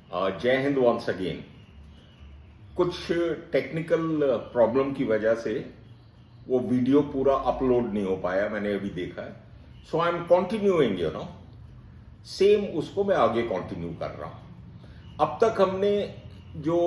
जय Hind once again. कुछ technical problem की वजह से वो वीडियो पूरा अपलोड नहीं हो पाया, मैंने अभी देखा है। सो आई एम कंटिन्यूइंग, सेम उसको मैं आगे कंटिन्यू कर रहा हूं। अब तक हमने जो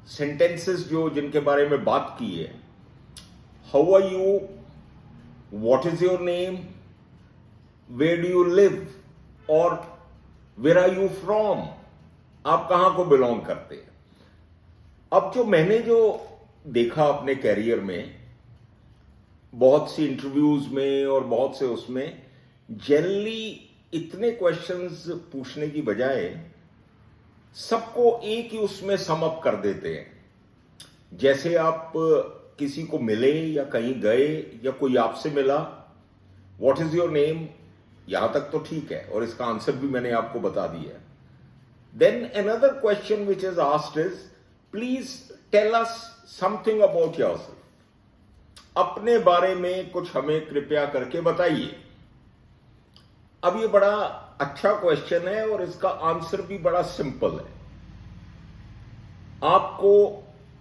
सेंटेंसेस जिनके बारे में बात की है, how are you, what is your name, where do you live और वेयर आर यू फ्रॉम, आप कहां को बिलोंग करते हैं। अब मैंने देखा अपने कैरियर में, बहुत सी इंटरव्यूज में और बहुत से उसमें, जनरली इतने क्वेश्चंस पूछने की बजाय सबको एक ही उसमें सम अप कर देते हैं। जैसे आप किसी को मिले या कहीं गए या कोई आपसे मिला, व्हाट इज योर नेम, यहां तक तो ठीक है और इसका आंसर भी मैंने आपको बता दिया है। Then another question which is asked is, please tell us something about yourself, अपने बारे में कुछ हमें कृपया करके बताइए। अब ये बड़ा अच्छा क्वेश्चन है और इसका आंसर भी बड़ा सिंपल है। आपको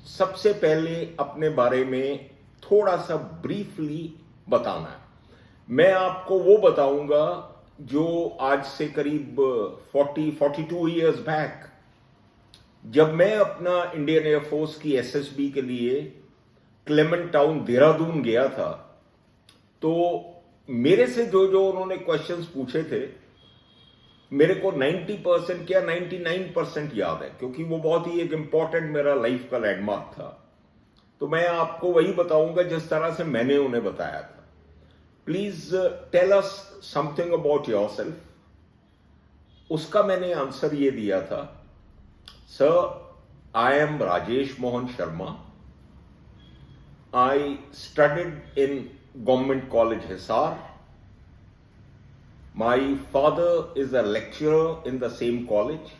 सबसे पहले अपने बारे में थोड़ा सा ब्रीफली बताना है। मैं आपको वो बताऊंगा जो आज से करीब 42 ईयर्स बैक, जब मैं अपना इंडियन एयरफोर्स की एसएसबी के लिए क्लेमेंट टाउन देहरादून गया था, तो मेरे से जो उन्होंने क्वेश्चंस पूछे थे, मेरे को 90% क्या 99% याद है, क्योंकि वो बहुत ही एक इंपॉर्टेंट मेरा लाइफ का लैंडमार्क था। तो मैं आपको वही बताऊंगा जिस तरह से मैंने उन्हें बताया था। Please tell us something about yourself. उसका मैंने आंसर ये दिया था, sir I am Rajesh Mohan Sharma, I studied in Government College Hisar. My father is a lecturer in the same college,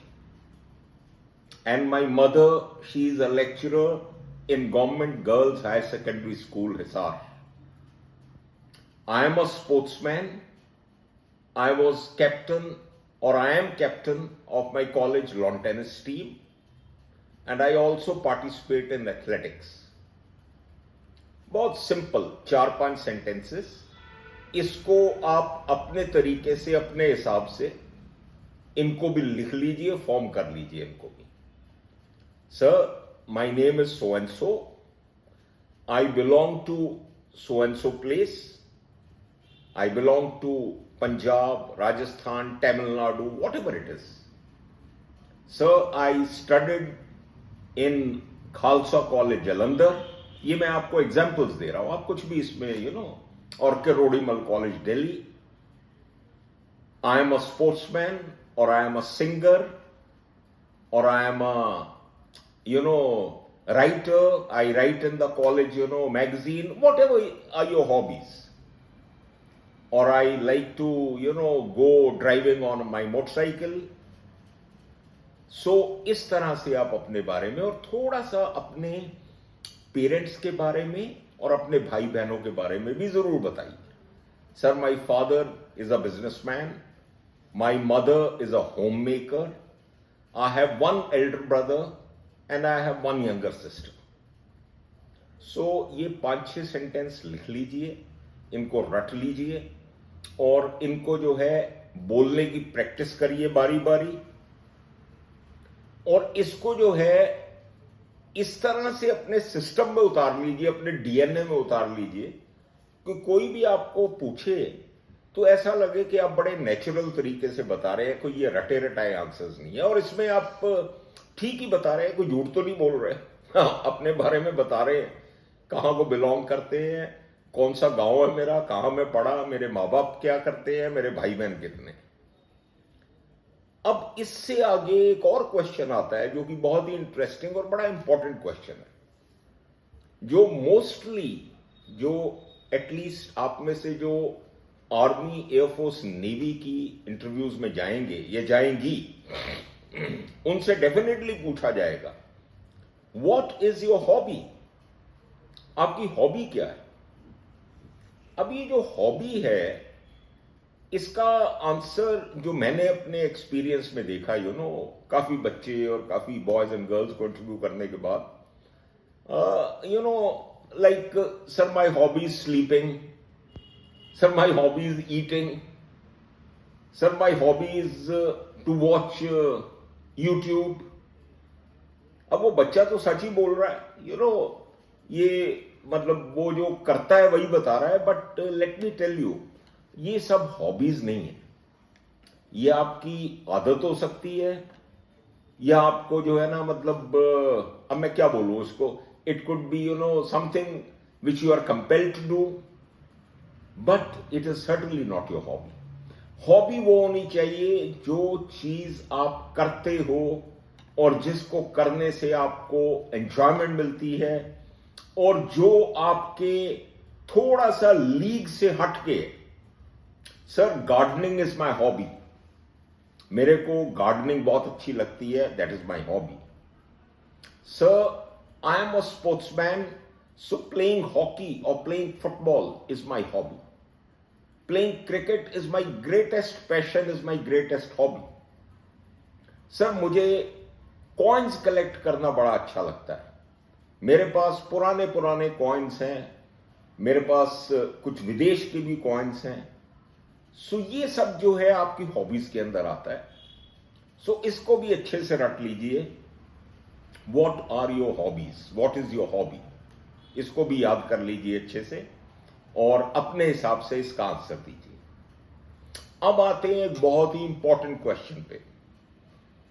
and my mother, she is a lecturer in Government Girls Higher Secondary School Hisar. I am a sportsman. I was captain, or I am captain of my college lawn tennis team, and I also participate in athletics. बहुत simple 4-5 sentences, इसको आप अपने तरीके से, अपने हिसाब से इनको भी लिख लीजिए, फॉर्म कर लीजिए इनको भी। Sir my name is so and so, I belong to so and so place, I belong to Punjab, Rajasthan, Tamil Nadu, whatever it is. Sir I studied in Khalsa college Jalandhar. ये मैं आपको एग्जाम्पल्स दे रहा हूं, आप कुछ भी इसमें और Kirorimal college Delhi. I am a sportsman, और आई एम अ सिंगर, और I am a writer, I write in the college magazine, whatever are your hobbies, और I like to go driving on my motorcycle. So इस तरह से आप अपने बारे में और थोड़ा सा अपने पेरेंट्स के बारे में और अपने भाई बहनों के बारे में भी जरूर बताइए। Sir my father is a businessman, my mother is a home maker, I have 1 elder brother and I have 1 younger sister. So ये 5-6 सेंटेंस लिख लीजिए, इनको रट लीजिए और इनको बोलने की प्रैक्टिस करिए बारी बारी, और इसको इस तरह से अपने सिस्टम में उतार लीजिए, अपने डीएनए में उतार लीजिए कि कोई भी आपको पूछे तो ऐसा लगे कि आप बड़े नेचुरल तरीके से बता रहे हैं, कोई ये रटे रटाए आंसर्स नहीं है, और इसमें आप ठीक ही बता रहे हैं, कोई झूठ तो नहीं बोल रहे। हाँ, अपने बारे में बता रहे हैं, कहाँ को बिलोंग करते हैं, कौन सा गांव है मेरा, कहाँ मैं पढ़ा, मेरे माँ बाप क्या करते हैं, मेरे भाई बहन कितने। अब इससे आगे एक और क्वेश्चन आता है जो कि बहुत ही इंटरेस्टिंग और बड़ा इंपॉर्टेंट क्वेश्चन है, जो मोस्टली एटलीस्ट आप में से जो आर्मी, एयरफोर्स, नेवी की इंटरव्यूज में जाएंगे या जाएंगी, उनसे डेफिनेटली पूछा जाएगा, व्हाट इज योर हॉबी, आपकी हॉबी क्या है। अब ये जो हॉबी है, इसका आंसर जो मैंने अपने एक्सपीरियंस में देखा, काफी बच्चे और काफी बॉयज एंड गर्ल्स कंट्रीब्यूट करने के बाद, like, sir, my hobby is sleeping, sir, my hobby is eating, sir, my hobby is to watch YouTube. अब वो बच्चा तो सच ही बोल रहा है, ये मतलब वो जो करता है वही बता रहा है, but let me tell you, ये सब हॉबीज नहीं है। ये आपकी आदत हो सकती है, या आपको जो है ना, मतलब अब मैं क्या बोलूं उसको, it could be something which you are compelled to do, but it is certainly not your hobby. Hobby वो होनी चाहिए जो चीज आप करते हो और जिसको करने से आपको एंजॉयमेंट मिलती है, और जो आपके थोड़ा सा लीग से हटके, sir gardening is my hobby, मेरे को गार्डनिंग बहुत अच्छी लगती है, that is my hobby. Sir I am a sportsman, so playing hockey और playing football is my hobby. Playing cricket is my greatest passion, is my greatest hobby. Sir मुझे coins collect करना बड़ा अच्छा लगता है, मेरे पास पुराने पुराने कॉइन्स हैं, मेरे पास कुछ विदेश के भी कॉइन्स हैं। सो ये सब जो है आपकी हॉबीज के अंदर आता है। सो इसको भी अच्छे से रट लीजिए, what are your hobbies, what is your hobby, इसको भी याद कर लीजिए अच्छे से और अपने हिसाब से इसका आंसर दीजिए। अब आते हैं एक बहुत ही इंपॉर्टेंट क्वेश्चन पे,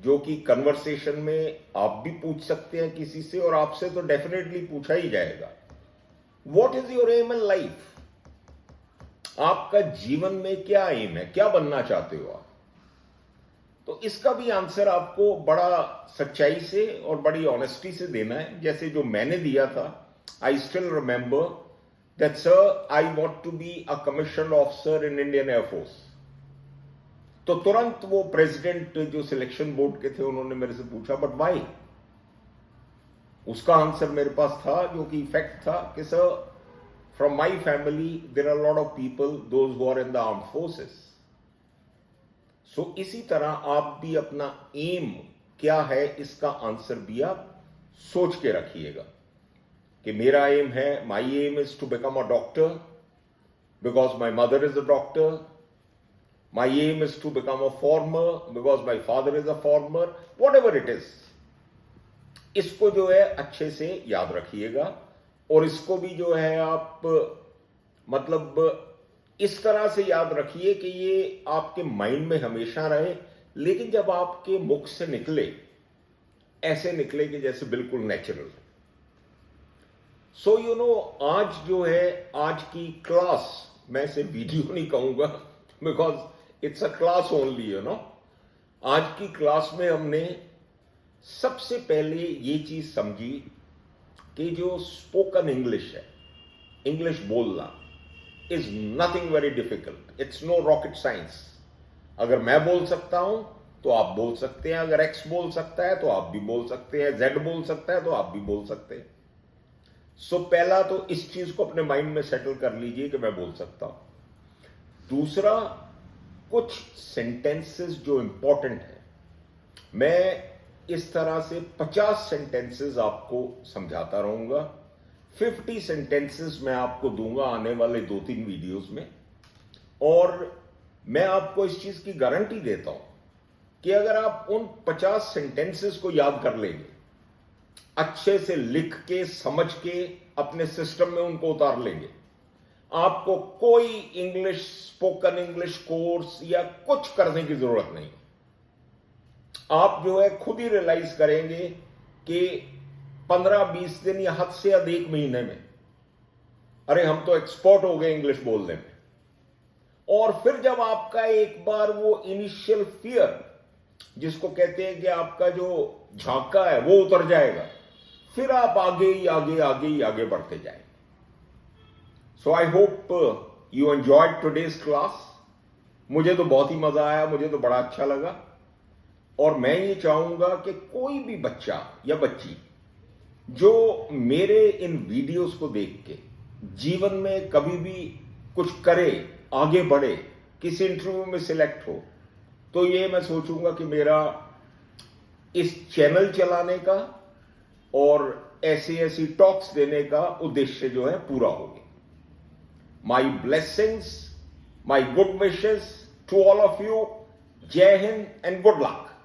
जो कि कन्वर्सेशन में आप भी पूछ सकते हैं किसी से, और आपसे तो डेफिनेटली पूछा ही जाएगा। What is your aim in life? आपका जीवन में क्या एम है, क्या बनना चाहते हो आप? तो इसका भी आंसर आपको बड़ा सच्चाई से और बड़ी ऑनेस्टी से देना है, जैसे जो मैंने दिया था। I still remember that sir I want to be a commissioned officer in Indian air force. तो तुरंत वो प्रेसिडेंट जो सिलेक्शन बोर्ड के थे उन्होंने मेरे से पूछा, बट वाई? उसका आंसर मेरे पास था, जो कि फैक्ट था, कि sir from my family there are lot of people those who are in the armed forces. So इसी तरह आप भी अपना एम क्या है इसका आंसर भी आप सोच के रखिएगा कि मेरा एम है, my aim is to become a doctor because my mother is a doctor. My aim is to become a farmer because my father is a farmer. Whatever it is, इसको जो है अच्छे से याद रखिएगा, और इसको भी जो है आप मतलब इस तरह से याद रखिए कि ये आपके माइंड में हमेशा रहे, लेकिन जब आपके मुख से निकले ऐसे निकले कि जैसे बिल्कुल नेचुरल। सो आज जो है, आज की क्लास, मैं इसे वीडियो नहीं कहूंगा because it's a class only, आज की क्लास में हमने सबसे पहले ये चीज समझी कि जो स्पोकन इंग्लिश है, इंग्लिश बोलना, is nothing very difficult, it's no rocket science. अगर मैं बोल सकता हूं तो आप बोल सकते हैं, अगर एक्स बोल सकता है तो आप भी बोल सकते हैं, जेड बोल सकता है तो आप भी बोल सकते हैं। सो पहला तो इस चीज को अपने माइंड में सेटल कर लीजिए कि मैं बोल सकता हूं। दूसरा, कुछ सेंटेंसेस जो इंपॉर्टेंट है, मैं इस तरह से 50 सेंटेंसेस आपको समझाता रहूंगा। 50 सेंटेंसेस मैं आपको दूंगा आने वाले 2-3 वीडियोस में, और मैं आपको इस चीज की गारंटी देता हूं कि अगर आप उन 50 सेंटेंसेस को याद कर लेंगे, अच्छे से लिख के समझ के अपने सिस्टम में उनको उतार लेंगे, आपको कोई इंग्लिश, स्पोकन इंग्लिश कोर्स या कुछ करने की जरूरत नहीं। आप जो है खुद ही रियलाइज करेंगे कि 15-20 दिन या हद से अधिक महीने में, अरे हम तो एक्सपर्ट हो गए इंग्लिश बोलने में। और फिर जब आपका एक बार वो इनिशियल फियर, जिसको कहते हैं कि आपका जो झांका है वो उतर जाएगा, फिर आप आगे ही आगे आगे ही आगे बढ़ते जाएंगे। So I hope you enjoyed today's class. मुझे तो बहुत ही मजा आया, मुझे तो बड़ा अच्छा लगा, और मैं ये चाहूंगा कि कोई भी बच्चा या बच्ची जो मेरे इन वीडियोस को देख के जीवन में कभी भी कुछ करे, आगे बढ़े, किसी इंटरव्यू में सिलेक्ट हो, तो ये मैं सोचूंगा कि मेरा इस चैनल चलाने का और ऐसी ऐसी टॉक्स देने का उद्देश्य जो है पूरा हो गया। My blessings, my good wishes to all of you. Jai Hind and good luck.